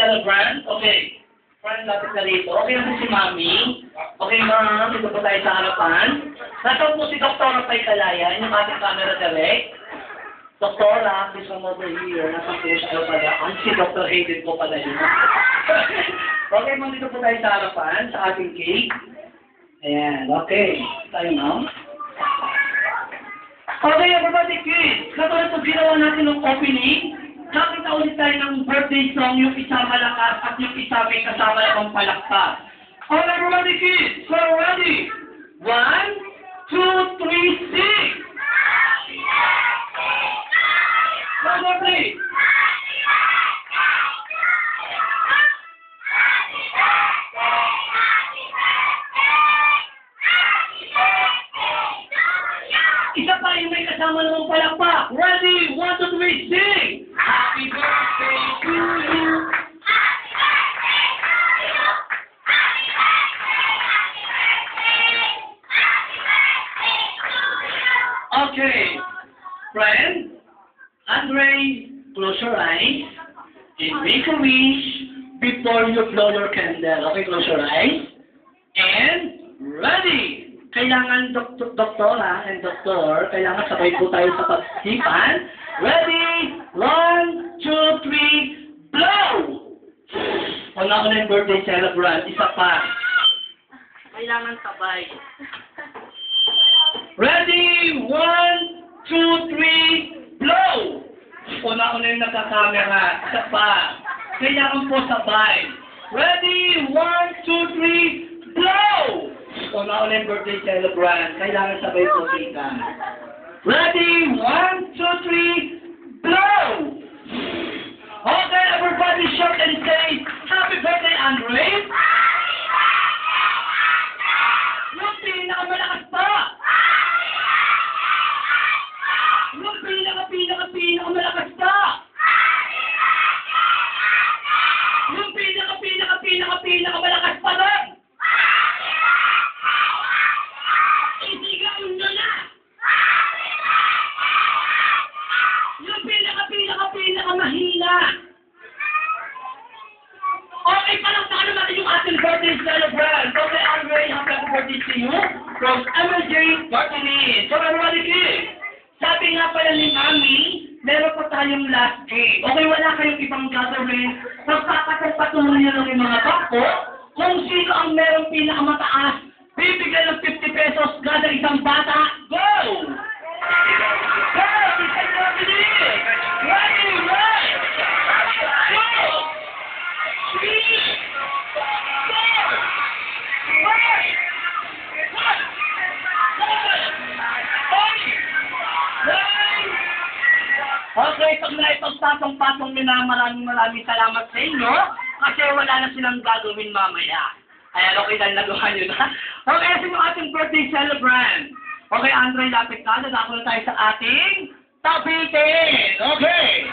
celebrant. Okay. Friend, lapit na rito. Okay na po si Mami. Okay, ma'am. Dito po tayo sa harapan. Nasa po si Dr. Rapay Kalayan, yung ating camera direct. Doktora, please come over here. Nasa po siya pala. Ang si Dr. Hayden po pala yun. Okay, ma'am. Dito po tayo sa harapan, sa ating cake. Ayan. Okay. Tayo, ma'am. Okay, everybody, kids. Katulad po ginawa natin ng opening. Kakita ulit tayo ng birthday song, yung isa malakas at yung isa may kasama namang palakpak. All everybody kids, so ready? 1, 2, 3, sing! One more please. Isa pa yung may kasama namang palakpak. Ready? 1, 2, 3, sing! Happy birthday to you. Okay, friend, Andre, close your eyes and make a wish before you blow your candle. Okay, close your eyes and ready. Kailangan doktora and doktor, kailangan sabay po tayo sa pagsipan. Ready? 1, 2, 3, blow! Una-una yung birthday celebrant. Isa pa. Kailangan sabay. Ready? 1, 2, 3, blow! Una-una yung nagkakamera. Isa pa. Kailangan po sabay. Ready? 1, 2, 3, blow! Una-una yung birthday celebrant. Kailangan sabay po kita. Ready? 1, 2, 3, blow! Okay, everybody shout and say, Happy birthday, Andre! Yung pinakamalakas pa! Yung pinakamalakas pa! Yung pinakamalakas pa doon! Isigaw nyo na! Yung pinakamahina! Okay, palakpakan natin yung ating birthday celebrant. Okay, Andre, happy birthday to you from MLJ Martinez. So, everybody, kids, sabi nga pala ni Mami, meron pa tayong last cake. Okay, wala kayong ibang gagawin. Magpapatuloy nyo lang yung mga bako. Kung sino ang merong pinakamataas, bibigyan ng 50 pesos kada isang bata. Go! Go! Isang mabilis! Ready, right! Go! 3, 4, 5, 6, 7, 8, 9. Okay, pag naipagpatong-patong nyo na maraming salamat sa inyo kasi wala na silang gagawin mamaya. Ayan, okay, dahil nagawa nyo na. Okay, kasi yung ating birthday celebrant. Okay, Andre, lapit na. Dadako na tayo sa ating tabitin. Okay.